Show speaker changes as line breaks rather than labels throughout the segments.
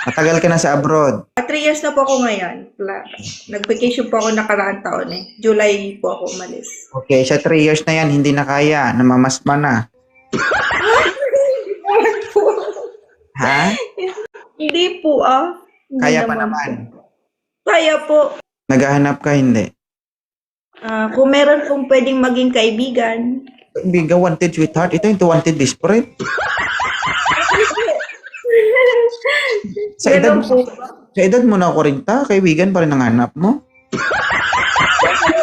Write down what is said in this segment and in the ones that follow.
Matagal ka na sa abroad.
3 years na po ako ngayon. Nag-vacation po ako nakaraang taon eh. July po ako umalis.
Okay, sa 3 years na yan, hindi na kaya. Namamasma na. Ha?
Hindi po Hindi
Kaya pa
naman
naman.
po. Kaya po.
Naghahanap ka, hindi.
Kung meron pong pwedeng maging kaibigan.
Biga wanted sweetheart. Ito yung wanted desperate. Sa edad,
Ganun po.
sa edad mo na 40, kaibigan pa rin ang hanap mo.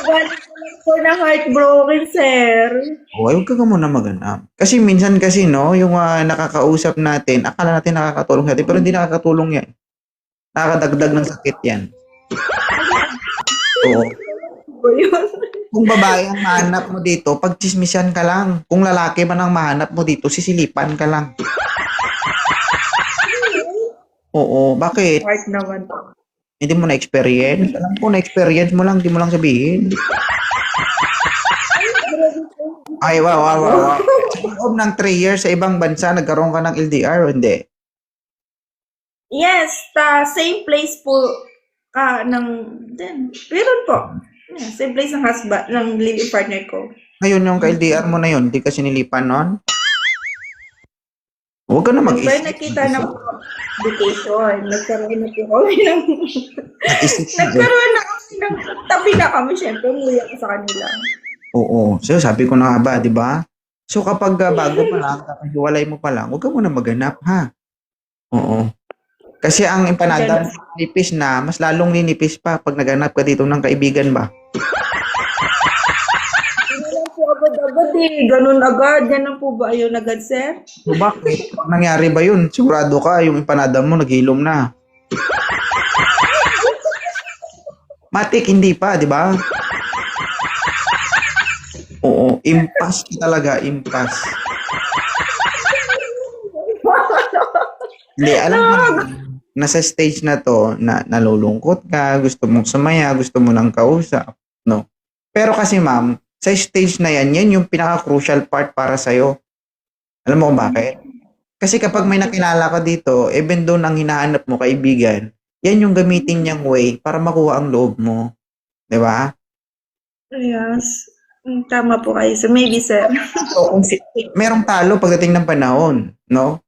Galing ko lang po na heartbroken, sir.
O, huwag ka muna maghanap. Kasi minsan kasi, no, yung nakakausap natin, akala natin nakakatulong natin, pero hindi nakakatulong yan. Nakakadagdag ng sakit yan. Oo.
Po yun.
Kung babae ang mahanap mo dito, pagchismisan ka lang. Kung lalaki man ang mahanap mo dito, sisilipan ka lang. Oo, bakit?
Heart naman po.
Hindi mo na-experience? Alam ko, na-experience mo lang, hindi mo lang sabihin. Ay, wow. Sa loob ng 3 years sa ibang bansa, nagkaroon ka ng LDR o hindi?
Yes, same place po meron po. Yeah, same place ng husband, ng living partner ko.
Ngayon yung ka-LDR mo na yun, hindi ka sinilipan nun? Huwag ka na
Pero
mag-isip.
nakita na po vacation. Nagkaroon na po kami ng
Mag-isip ka.
nagkaroon na kami ng tabi na kami. Siyempre, umuwi ako sa kanila.
Oo. So, sabi ko na nga ba, di ba? So, kapag bago pa lang, kakahiwalay mo pa lang, huwag ka muna maghanap, ha? Oo. Kasi ang empanada, nipis na, mas lalong ninipis pa pag naghanap ka dito ng kaibigan ba?
Hindi lang po agad-agad eh. Ganun agad. Ganun po ba yun agad, sir?
So, bakit? Pag nangyari ba yun, sigurado ka, yung empanada mo, naghilom na. Matik, hindi pa, di ba? Oo, impas talaga, impas. Hindi, alam mo, nasa stage na to, na nalulungkot ka, gusto mong sumaya, gusto mo nang kausap, no? Pero kasi ma'am, sa stage na yan, yan yung pinaka-crucial part para sa'yo. Alam mo kung bakit? Kasi kapag may nakilala ka dito, even doon ang hinahanap mo, kaibigan, yan yung gamitin niyang way para makuha ang loob mo. Di ba?
Yes. Tama po kayo. So, maybe, sir.
So, kung merong talo pagdating ng panahon, no?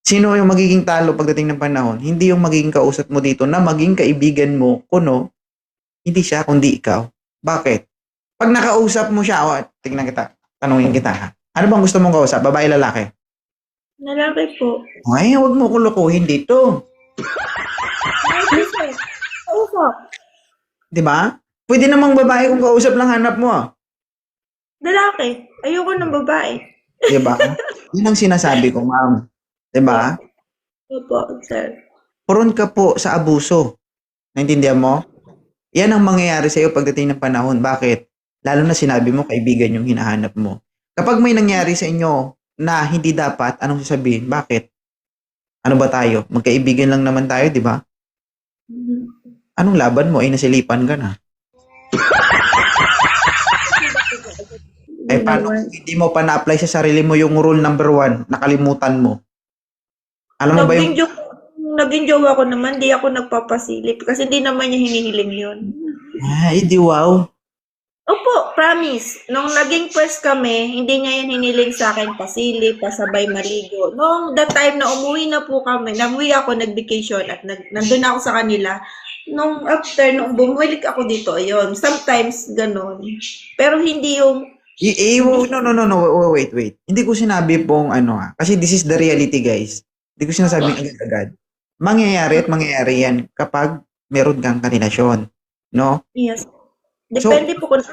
Sino yung magiging talo pagdating ng panahon? Hindi yung magiging kausap mo dito na maging kaibigan mo, kuno, hindi siya, kundi ikaw. Bakit? Pag nakausap mo siya, tingnan kita, tanungin kita ha. Ano bang gusto mong kausap? Babae, lalaki?
Nalaki po.
Ay, huwag mo kulukuhin dito.
Maybe, sir. Opo.
Di ba? Pwede namang babae kung kausap lang hanap mo.
Lalaki. Ayoko ng babae.
Di ba? Yun ang sinasabi ko, ma'am. Di ba?
Opo, sir.
Prone ka po sa abuso. Naintindihan mo? Yan ang mangyayari sa iyo pagdating ng panahon. Bakit? Lalo na sinabi mo, kaibigan yung hinahanap mo. Kapag may nangyari sa inyo na hindi dapat, anong sasabihin? Bakit? Ano ba tayo? Magkaibigan lang naman tayo, di ba? Anong laban mo? Ay, nasilipan ka na. Ay, paano kung hindi mo pa na-apply sa sarili mo yung rule number 1, nakalimutan mo? Alam mo ba yung...
Naging jowa ko naman, di ako nagpapasilip. Kasi di naman niya hinihiling yun.
Ay, di wow.
Opo, promise. Nung naging first kami, hindi niya yan hiniling sa akin pasilip, pasabay maligo. Nung that time na umuwi na po kami, nag-uwi ako, nag-vacation at nandun ako sa kanila. Nung after, nung bumalik ako dito, ayun. Sometimes, ganun. Pero hindi yung
No. Wait. Hindi ko sinabi pong kasi this is the reality, guys. Hindi ko sinasabing agad-agad. Mangyayari at mangyayari yan kapag meron kang karelasyon. No?
yes. Depende po kung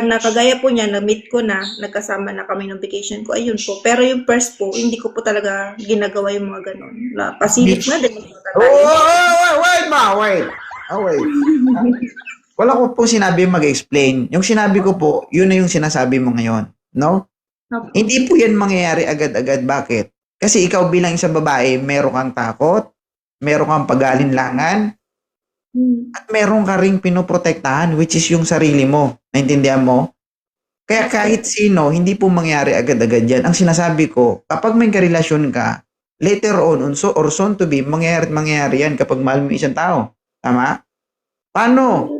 nakagaya po niya, na-meet ko na, nagkasama na kami ng vacation ko, ayun po. Pero yung first po, hindi ko po talaga ginagawa yung mga ganun. Pasilip na din.
Wait. Wala ko po sinabi mag-explain. Yung sinabi ko po, yun na yung sinasabi mo ngayon. No? Hindi po yan mangyayari agad-agad. Bakit? Kasi ikaw bilang isang babae, meron kang takot, meron kang pag-alinlangan, at meron ka ring pinoprotektahan, which is yung sarili mo. Naintindihan mo? Kaya kahit sino, hindi po mangyari agad-agad yan. Ang sinasabi ko, kapag may karelasyon ka, later on, or soon to be, mangyayari yan kapag mahal mo yung isang tao. Tama? Paano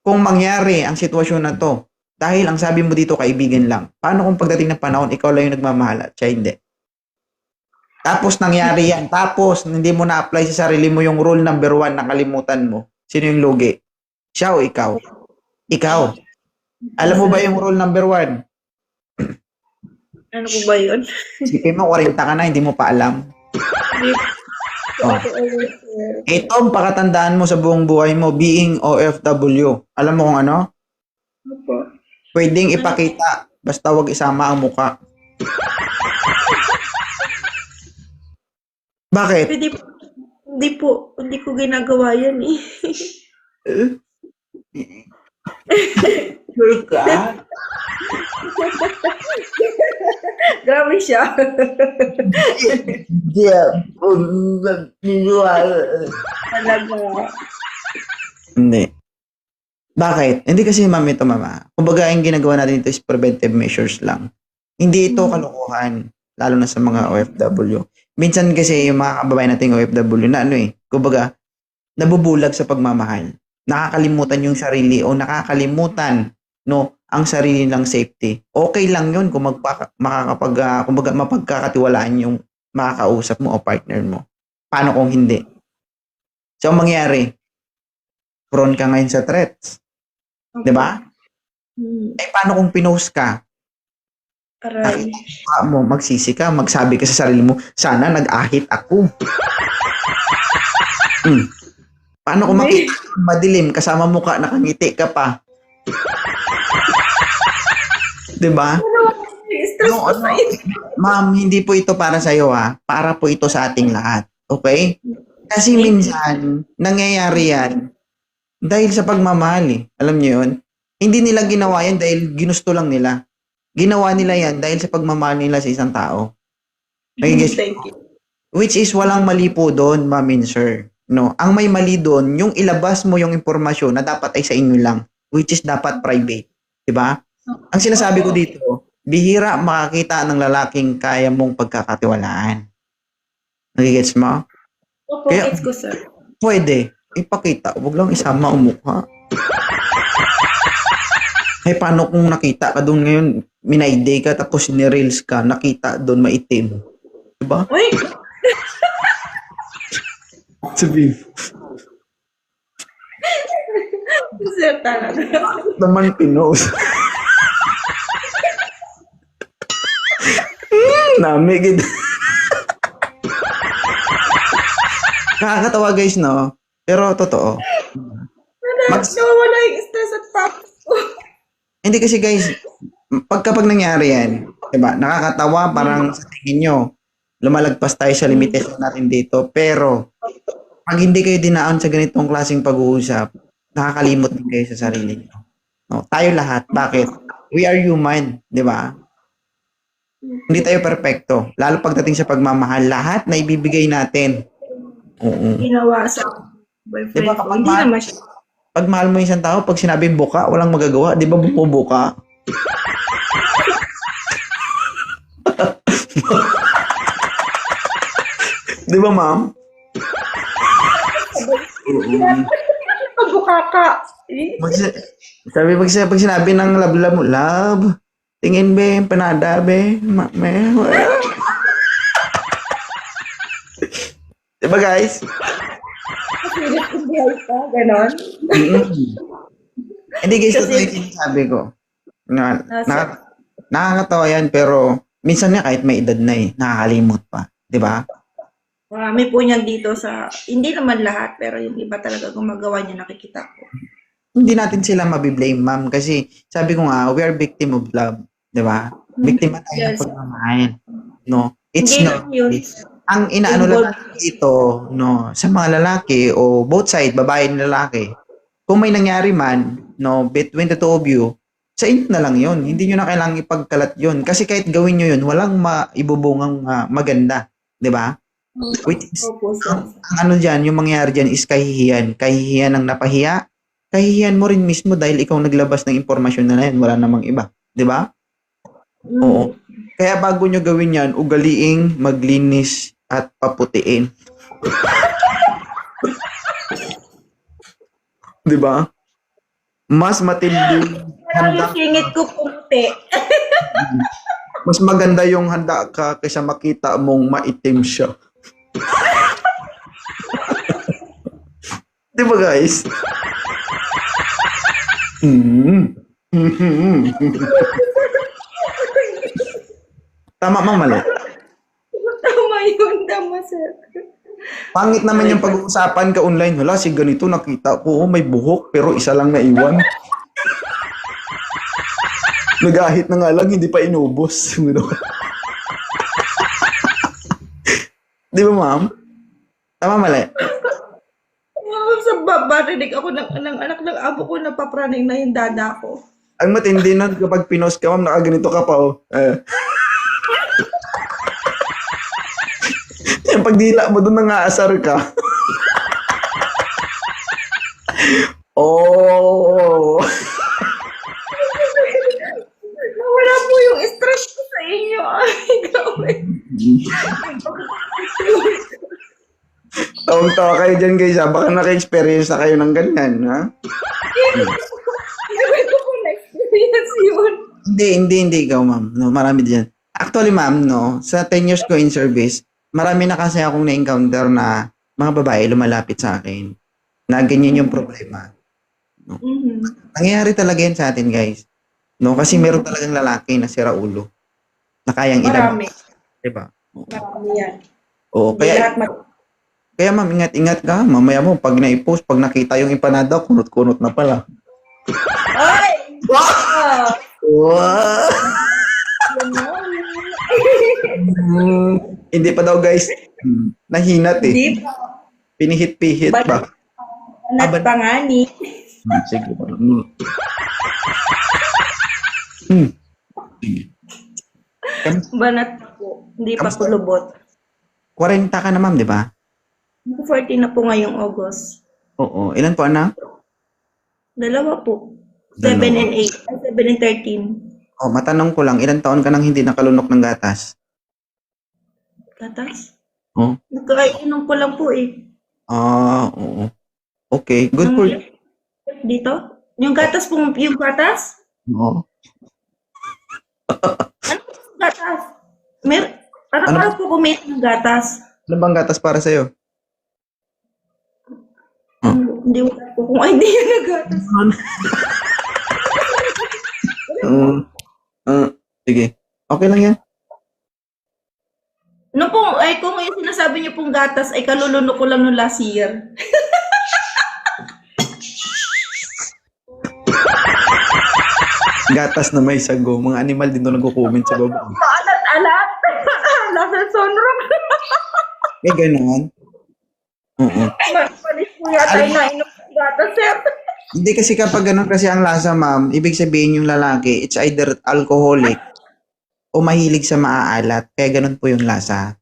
kung mangyari ang sitwasyon na to? Dahil ang sabi mo dito, kaibigan lang. Paano kung pagdating ng panahon, ikaw lang yung nagmamahal at siya hindi? Tapos nangyari yan. Tapos hindi mo na-apply sa sarili mo yung rule number 1 na kalimutan mo. Sino yung lugi? Siya o ikaw? Ikaw. Alam mo ba yung rule number 1?
Ano po ba yun?
Isipin mo, 40 ka na, hindi mo pa alam. Oh. Ito ang pakatandaan mo sa buong buhay mo, being OFW. Alam mo kung ano?
Opo.
Pwedeng ipakita, basta wag isama ang muka. Bakit?
Hindi ko ginagawa yan eh.
Sure ka?
Grabe siya. Talaga.
Hindi. Bakit? Hindi kasi mama. Kumbaga, yung ginagawa natin ito is preventive measures lang. Hindi ito kalokohan, lalo na sa mga OFW. Minsan kasi yung mga kababayan nating OFW na kumbaga, nabubulag sa pagmamahal. Nakakalimutan yung sarili o nakakalimutan ang sarili ng safety. Okay lang yun kung kumbaga mapagkakatiwalaan yung makakausap mo o partner mo. Paano kung hindi? So, ang mangyari, prone ka ngayon sa threats.
Okay.
Diba? Paano kung pinost ka?
Aray.
Mo, magsisi ka, magsabi ka sa sarili mo, sana nag-ahit ako. Paano kung makita madilim, kasama mukha, nakangiti ka pa? Diba? Ma'am, hindi po ito para sa'yo para po ito sa ating lahat. Okay? Kasi minsan, nangyayari yan dahil sa pagmamahal Alam niyo yun? Hindi nila ginawa yan dahil ginusto lang nila. Ginawa nila yan dahil sa pagmamahal nila sa isang tao. Okay,
Thank you.
Which is walang mali po doon, ma'am and sir. Ang may mali doon, yung ilabas mo yung impormasyon na dapat ay sa inyo lang, which is dapat private. Diba? Ang sinasabi ko dito, bihira makakita ng lalaking kaya mong pagkakatiwalaan. Nagigets mo?
Opo,
Kaya-
gets ko, sir.
Pwede. Ipakita. Huwag lang isama ang mukha. Ay, paano kung nakita ka doon ngayon, minayday ka, tapos nireels ka, nakita doon maitim. Diba?
Uy!
Sabi,
Sir, talaga.
naman pinost. Namigid. Nakakatawa guys, no? Pero totoo.
Nawawala yung stress at pop.
Hindi kasi guys, kapag nangyari yan, diba? Nakakatawa, parang sa tingin nyo, lumalagpas tayo sa limitation natin dito. Pero, pag hindi kayo dinaan sa ganitong klaseng pag-uusap, nakakalimot din kayo sa sarili nyo. No, tayo lahat. Bakit? We are human, di ba? Hindi tayo perfecto. Lalo pagdating sa pagmamahal, lahat na ibibigay natin. Oo.
Ginawa sa boyfriend
Diba
ko.
kapag
Hindi naman siya.
Pag mahal mo isang tao, pag sinabi buka, walang magagawa. Di ba buka? Di ba, ma'am?
Pagbuka ka. Eh?
Pag sinabi ng love mo, love, tingin be, panada be, diba guys?
Ganon.
Hindi guys, ito
Kasi-
yung sinasabi ko. Nakakatawa yan, pero minsan nga kahit may edad na nakakalimot pa. Diba?
Marami po niyan dito hindi naman lahat, pero yung iba talaga gumagawa niya, nakikita ko.
Hindi natin sila mabiblame, ma'am, kasi sabi ko nga, we are victim of love. Diba? Biktima tayo ng
Yes.
pagmamahal. No? It's
Hindi
not.
lang yun.
Ang inaano lang natin dito, sa mga lalaki o both side, babae and lalaki, kung may nangyari man, between the two of you, sa inyo na lang yun. Hindi nyo na kailangang ipagkalat yun. Kasi kahit gawin nyo yun, walang maibubungang maganda. Di ba? Which is,
Opo, sir.
ang ano dyan, yung mangyayari dyan is kahihiyan. Kahihiyan ng napahiya. Kahihiyan mo rin mismo dahil ikaw naglabas ng impormasyon na yan. Wala namang iba. Di ba? Oo. Kaya bago nyo gawin yan, ugaliing maglinis at paputiin. Di ba? Mas matindi
Parang
handa,
yung singit ko pumuti.
mas maganda yung handa ka kaysa makita mong maitim siya. Di ba guys? Tama mang mali.
Tama yun, tama sir.
Pangit naman yung pag-uusapan ka online. Hala, si ganito nakita ko, may buhok pero isa lang naiwan. Nagahit na nga lang, hindi pa inubos. Di ba, ma'am? Tama mali.
Sa baba, rinig ako ng anak ng abo ko, napapraning na yung dada ko.
Ang matindi nun kapag pinost ka, ma'am, nakaganito ka pa, oh. Yung pagdila mo doon nangaasar ka. Oh.
Nawala po yung stress ko sa inyo. Ay, gawin.
Tawang-tawa kayo dyan, guys, ha? Baka naka-experience na kayo ng ganyan, ha?
Gawin ko po na-experience yun.
Hindi ikaw, ma'am. No, marami dyan. Actually, ma'am, no, sa 10 years ko in service, marami na kasi akong na-encounter na mga babae lumalapit sa akin na ganyan yung problema. No? Nangyayari talaga yan sa atin, guys. No, kasi meron talagang lalaki na sira ulo na kayang
Marami.
Diba?
Marami yan.
Oo, kaya ma'am, ingat-ingat ka. Mamaya mo, pag na-post, pag nakita yung empanada, kunot-kunot na pala.
Ay! Ah,
Wow! Hindi pa daw, guys. Nahinat eh.
Hindi pa.
Pinihit-pihit ba?
Anak pa nga ni.
Sige. Sige.
Banat pa po. Hindi pa
Kamusta?
po lubot.
40 ka na, ma'am, di ba?
40 na po ngayong August.
Oo. Ilan po, anak?
Dalawa po. 7
Dalawa.
and 8. 7 and 13.
Oh, matanong ko lang, ilang taon ka nang hindi nakalunok ng gatas?
Gatas?
Oh.
Nagkakainom ko lang po eh.
Oo. Okay, good for you.
Dito? Yung gatas po, yung gatas?
Oo.
Ano po yung gatas? Parang
Ano?
po kumain ng gatas.
Ano bang gatas para sa'yo?
Hindi ko po kung idea na gatas.
Sige. Okay lang yan.
No po, ay kung yung sinasabi niyo pong gatas ay kaluluno ko lang no last year.
Gatas na may sago. Mga animal din doon nagko-comment sa baba.
Maalat-alat. Nasa sunroom.
Eh, gano'n. Oo.
Malis po yata yung nainom ng gatas, sir.
Hindi kasi kapag gano'n kasi ang lasa, ma'am, ibig sabihin yung lalaki, it's either alcoholic o mahilig sa maaalat. Kaya gano'n po yung lasa.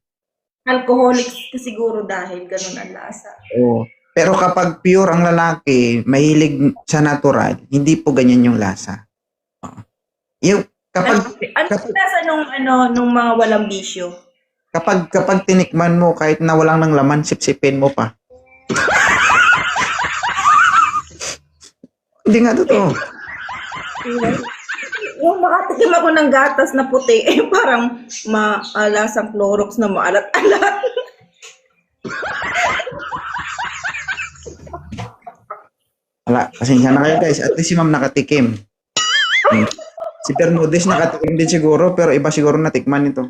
Alcoholic siguro dahil ganun ang lasa.
Oo. Pero kapag pure ang lalaki, mahilig sa natural, hindi po ganyan yung lasa. Oo. Yung kapag
Ano lasa nung mga walang bisyo?
kapag tinikman mo kahit na walang ng laman, sipsipin mo pa. Hindi nga totoo.
Yung makatikim ako ng gatas na puti, eh parang lasang Clorox na maalat-alat.
Wala, pasensya na kayo guys. At least si ma'am nakatikim. Si Bermudez nakatikim din siguro, pero iba siguro natikman nito.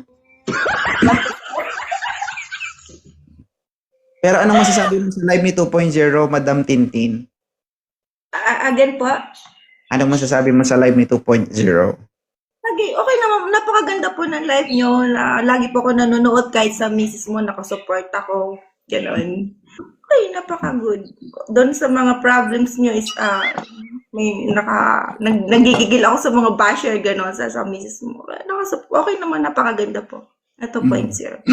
Pero anong masasabi mo sa live ni 2.0, Madam Tintin?
Again po,
Anong masasabi mo sa live ni 2.0?
okay naman, napakaganda po ng live nyo. Lagi po ako nanonood kahit sa misis mo, nakasupport ako. Ganon. Okay, napaka-good. Doon sa mga problems nyo is, nagigigil ako sa mga basher, ganon, sa misis mo. Okay naman, napakaganda po. Na 2.0.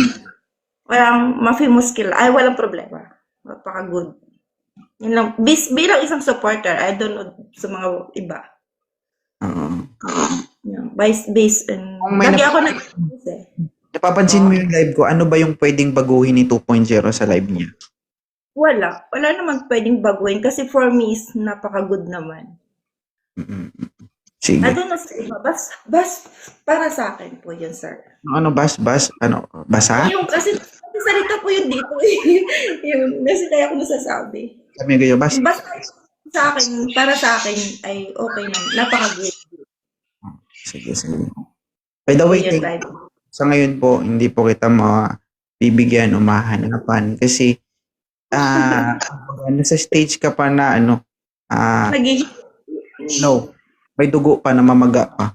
Walang ma-famous skill. Ay, walang problema. Napaka-good. Yun lang. Bilang isang supporter, I don't know sa mga iba.
Oo.
Yeah, based and
Kung may
lagi
nap-
ako nag-base eh.
Napapansin mo yung live ko, ano ba yung pwedeng baguhin ni 2.0 sa live niya?
Wala. Wala naman pwedeng baguhin kasi for me is napaka-good naman.
Mm.
I
Sige.
don't know sa iba. Bas, para sa akin po yun, sir.
Ano, bas? Ano, basa?
Yung kasi salita po yun dito. Yung, kasi kaya ako nasasabi.
Sabi kayo, bas?
Basta sa akin, para sa akin ay okay na. Napaka-good.
Sige. By the way,
Yun, right?
sa ngayon po, hindi po kita bibigyan o mahanapan kasi nasa stage ka pa na
Nagiging
no, may dugo pa na mamaga pa.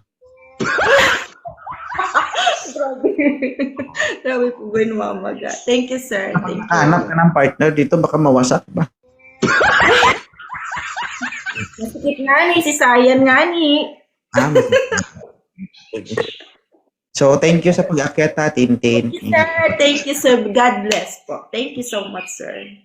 grabe. Grabe po ba yung mamaga. Thank you, sir. Thank you.
Hanap ka ng partner dito, baka mawasak ba?
Nasikip nga ni, si Sayan nga ni.
Ah, so, thank you sa pag-akyat ha, Tintin.
Thank you, sir. Thank you, sir. God bless po. Thank you so much, sir.